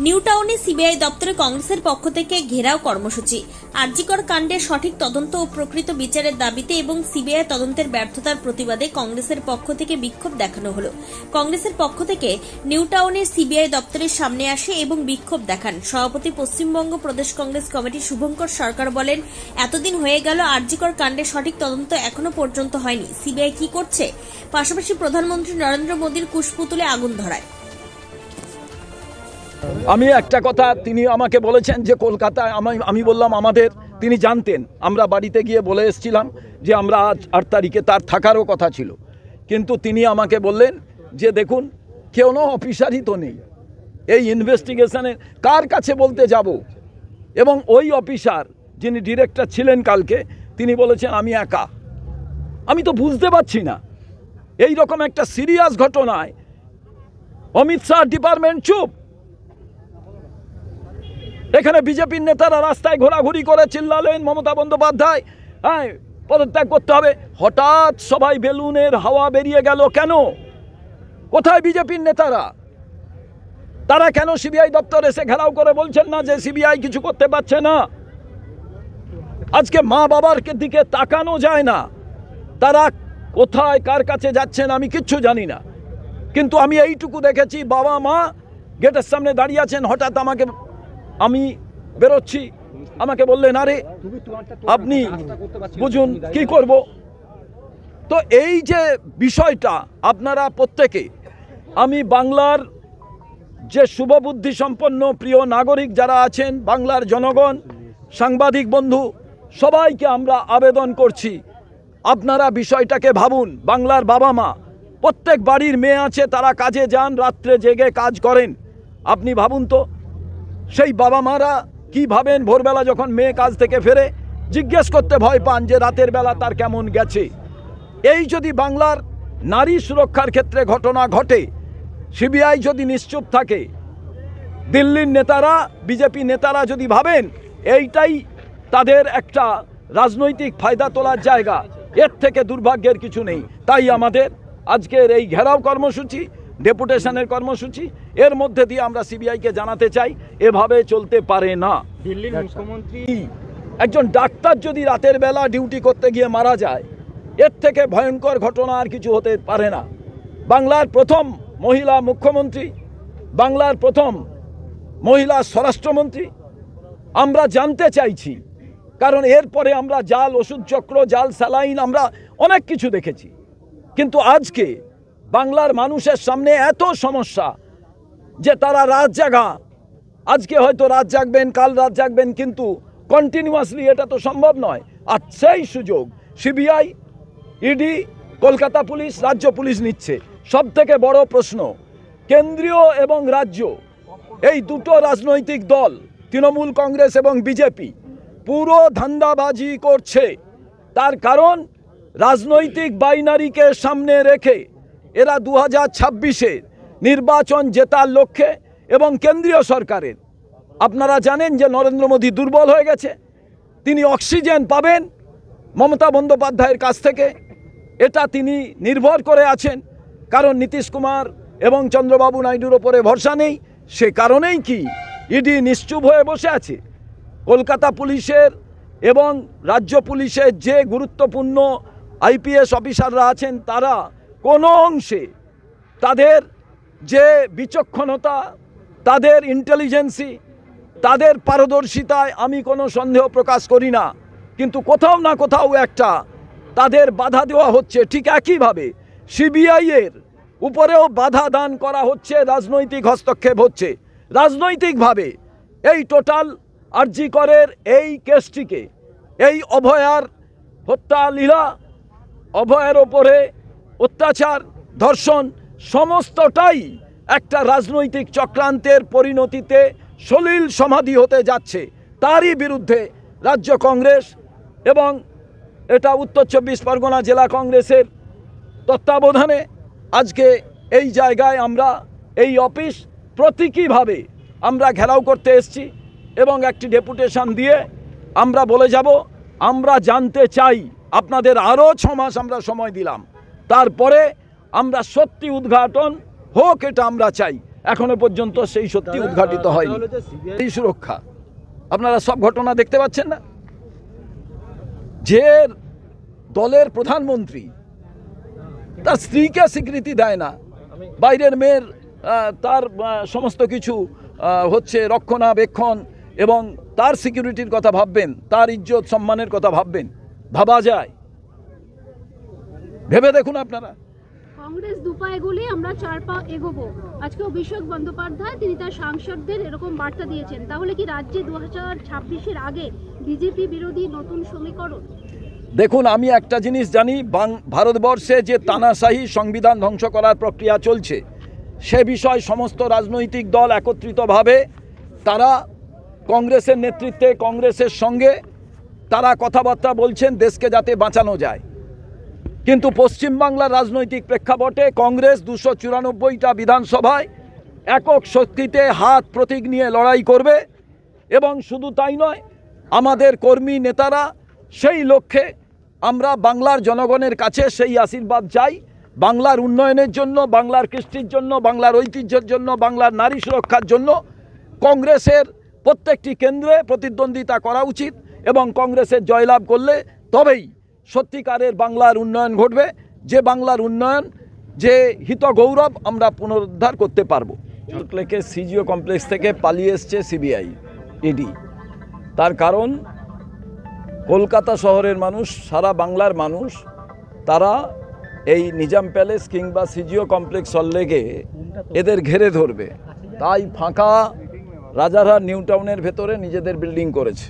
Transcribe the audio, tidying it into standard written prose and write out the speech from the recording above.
New টাউনে CBI দপ্তরে কংগ্রেসের পক্ষ থেকে ঘেরাও কর্মসূচি। আরজিকর কাণ্ডের সঠিক তদন্ত ও প্রকৃত বিচারের দাবিতে এবং সিবিআই তদন্তের ব্যর্থতার প্রতিবাদে কংগ্রেসের পক্ষ থেকে বিক্ষোভ দেখানো হলো। কংগ্রেসের পক্ষ থেকে নিউ টাউনের সিবিআই দপ্তরের সামনে আসে এবং বিক্ষোভ দেখান সভাপতি পশ্চিমবঙ্গ প্রদেশ কংগ্রেস কমিটির শুভঙ্কর সরকার। বলেন, এতদিন হয়ে গেল, আরজিকর কাণ্ডের সঠিক তদন্ত এখনো পর্যন্ত হয়নি। সিবিআই কি করছে? পাশাপাশি প্রধানমন্ত্রী নরেন্দ্র মোদীর কুশপুতুলে আগুন ধরায়। আমি একটা কথা, তিনি আমাকে বলেছেন যে কলকাতায়, আমি বললাম আমাদের, তিনি জানতেন, আমরা বাড়িতে গিয়ে বলে এসেছিলাম যে আমরা আজ 8 তারিখে তার থাকারও কথা ছিল, কিন্তু তিনি আমাকে বললেন যে দেখুন, কোনো অফিসারই তো নেই এই ইনভেস্টিগেশনে, কার কাছে বলতে যাব। এবং ওই অফিসার যিনি ডিরেক্টর ছিলেন কালকে, তিনি বলেছেন আমি একা। আমি তো বুঝতে পারছি না, এই রকম একটা সিরিয়াস ঘটনায় অমিত শাহ ডিপার্টমেন্ট চুপ। এখানে বিজেপির নেতারা রাস্তায় ঘোরাঘুরি করে চিল্লালেন মমতা বন্দ্যোপাধ্যায় পদত্যাগ করতে হবে। হঠাৎ সবাই বেলুনের হাওয়া বেরিয়ে গেল কেন? কোথায় বিজেপির নেতারা? তারা কেন সিবিআই দপ্তর এসে ঘেরাও করে বলছেন না যে সিবিআই কিছু করতে পারছে না? আজকে মা বাবার দিকে তাকানো যায় না। তারা কোথায় কার কাছে যাচ্ছেন আমি কিচ্ছু জানি না, কিন্তু আমি এইটুকু দেখেছি, বাবা মা গেটের সামনে দাঁড়িয়ে আছেন। হঠাৎ আমি বেরোচ্ছি, আমাকে বললেন আরে আপনি বুঝুন কি করব। তো এই যে বিষয়টা, আপনারা প্রত্যেকে, আমি বাংলার যে শুভবুদ্ধি সম্পন্ন প্রিয় নাগরিক যারা আছেন, বাংলার জনগণ, সাংবাদিক বন্ধু, সবাইকে আমরা আবেদন করছি, আপনারা বিষয়টাকে ভাবুন। বাংলার বাবা মা, প্রত্যেক বাড়ির মেয়ে আছে, তারা কাজে যান, রাত্রে জেগে কাজ করেন। আপনি ভাবুন তো, সেই বাবা মারা কি ভাবেন? ভোরবেলা যখন মেয়ে কাজ থেকে ফেরে, জিজ্ঞেস করতে ভয় পান যে রাতের বেলা তার কেমন গেছে। এই যদি বাংলার নারী সুরক্ষার ক্ষেত্রে ঘটনা ঘটে, সিবিআই যদি নিশ্চুপ থাকে, দিল্লির নেতারা, বিজেপি নেতারা যদি ভাবেন এইটাই তাদের একটা রাজনৈতিক ফায়দা তোলার জায়গা, এর থেকে দুর্ভাগ্যের কিছু নেই। তাই আমাদের আজকের এই ঘেরাও কর্মসূচি, ডেপুটেশনের কর্মসূচি, এর মধ্যে দিয়ে আমরা সিবিআইকে জানাতে চাই এভাবে চলতে পারে না। দিল্লির মুখ্যমন্ত্রী, একজন ডাক্তার যদি রাতের বেলা ডিউটি করতে গিয়ে মারা যায়, এর থেকে ভয়ঙ্কর ঘটনা আর কিছু হতে পারে না। বাংলার প্রথম মহিলা মুখ্যমন্ত্রী, বাংলার প্রথম মহিলা স্বরাষ্ট্রমন্ত্রী, আমরা জানতে চাইছি, কারণ এরপরে আমরা জাল ওষুধ চক্র, জাল স্যালাইন, আমরা অনেক কিছু দেখেছি। কিন্তু আজকে বাংলার মানুষের সামনে এত সমস্যা যে তারা রাত জাগা, আজকে হয়তো রাত জাগবেন, কাল রাত জাগবেন, কিন্তু কন্টিনিউয়াসলি এটা তো সম্ভব নয়। আর সেই সুযোগ সিবিআই, ইডি, কলকাতা পুলিশ, রাজ্য পুলিশ নিচ্ছে। সব থেকে বড় প্রশ্ন, কেন্দ্রীয় এবং রাজ্য, এই দুটো রাজনৈতিক দল, তৃণমূল কংগ্রেস এবং বিজেপি, পুরো ধান্দাবাজি করছে। তার কারণ, রাজনৈতিক বাইনারিকে সামনে রেখে এরা 2026-এর নির্বাচন জেতার লক্ষ্যে, এবং কেন্দ্রীয় সরকারের, আপনারা জানেন যে নরেন্দ্র মোদী দুর্বল হয়ে গেছে, তিনি অক্সিজেন পাবেন মমতা বন্দ্যোপাধ্যায়ের কাছ থেকে, এটা তিনি নির্ভর করে আছেন। কারণ নীতিশ কুমার এবং চন্দ্রবাবু নাইডুর ওপরে ভরসা নেই। সে কারণেই কি ইডি নিশ্চুপ হয়ে বসে আছে? কলকাতা পুলিশের এবং রাজ্য পুলিশের যে গুরুত্বপূর্ণ আইপিএস অফিসাররা আছেন, তারা কোনো অংশে তাদের যে বিচক্ষণতা, তাদের ইন্টেলিজেন্সি, তাদের পারদর্শিতায় আমি কোনো সন্দেহ প্রকাশ করি না, কিন্তু কোথাও না কোথাও একটা তাদের বাধা দেওয়া হচ্ছে। ঠিক একইভাবে সিবিআইয়ের উপরেও বাধা দান করা হচ্ছে, রাজনৈতিক হস্তক্ষেপ হচ্ছে। রাজনৈতিকভাবে এই টোটাল আরজিকরের এই কেসটিকে, এই অভয়ার হত্যা লীলা, অভয়ের ওপরে অত্যাচার, ধর্ষণ, সমস্তটাই একটা রাজনৈতিক চক্রান্তের পরিণতিতে সলিল সমাধি হতে যাচ্ছে। তারই বিরুদ্ধে রাজ্য কংগ্রেস এবং এটা উত্তর 24 পরগনা জেলা কংগ্রেসের তত্ত্বাবধানে আজকে এই জায়গায় আমরা এই অফিস প্রতীকীভাবে আমরা ঘেরাও করতে এসেছি, এবং একটি ডেপুটেশন দিয়ে আমরা বলে যাব, আমরা জানতে চাই, আপনাদের আরও 6 মাস আমরা সময় দিলাম, তারপরে আমরা সত্যি উদ্ঘাটন হোক, এটা আমরা চাই। এখনো পর্যন্ত সেই সত্যি উদ্ঘাটিত হয়নি। এই সুরক্ষা আপনারা সব ঘটনা দেখতে পাচ্ছেন না, যে দলের প্রধানমন্ত্রী তার স্ত্রীকে স্বীকৃতি দেয় না, বাইরের মেয়ের তার সমস্ত কিছু হচ্ছে রক্ষণাবেক্ষণ এবং তার সিকিউরিটির কথা ভাববেন, তার ইজ্জত সম্মানের কথা ভাববেন, ভাবা যায়? ভেবে দেখুন আপনারা। কংগ্রেস দুপা এগোলে আমরা 4 পা এগোবো, আজকে অভিষেক বন্দ্যোপাধ্যায় তিনি তার সাংসদদের এরকম বার্তা দিয়েছেন। তাহলে কি রাজ্যে 2026-এর আগে বিজেপি বিরোধী নতুন সমীকরণ? দেখুন, আমি একটা জিনিস জানি, ভারতবর্ষে যে তানাশাহী সংবিধান ধ্বংস করার প্রক্রিয়া চলছে সে বিষয় সমস্ত রাজনৈতিক দল একত্রিতভাবে তারা কংগ্রেসের নেতৃত্বে, কংগ্রেসের সঙ্গে তারা কথাবার্তা বলছেন দেশকে যাতে বাঁচানো যায়। কিন্তু পশ্চিমবাংলার রাজনৈতিক প্রেক্ষাপটে কংগ্রেস 294টা বিধানসভায় একক শক্তিতে হাত প্রতীক নিয়ে লড়াই করবে এবং শুধু তাই নয়, আমাদের কর্মী নেতারা সেই লক্ষ্যে আমরা বাংলার জনগণের কাছে সেই আশীর্বাদ চাই, বাংলার উন্নয়নের জন্য, বাংলার কৃষ্টির জন্য, বাংলার ঐতিহ্যের জন্য, বাংলার নারী সুরক্ষার জন্য কংগ্রেসের প্রত্যেকটি কেন্দ্রে প্রতিদ্বন্দ্বিতা করা উচিত এবং কংগ্রেসের জয়লাভ করলে তবেই সত্যিকারের বাংলার উন্নয়ন ঘটবে, যে বাংলার উন্নয়ন, যে হিত গৌরব আমরা পুনরুদ্ধার করতে পারবো। লেকে সিজিও কমপ্লেক্স থেকে পালিয়ে এসছে সিবিআই, ইডি। তার কারণ কলকাতা শহরের মানুষ, সারা বাংলার মানুষ, তারা এই নিজাম প্যালেস কিংবা সিজিও কমপ্লেক্স সল্লেগে এদের ঘেরে ধরবে, তাই ফাঁকা রাজারহাট নিউ টাউনের ভেতরে নিজেদের বিল্ডিং করেছে।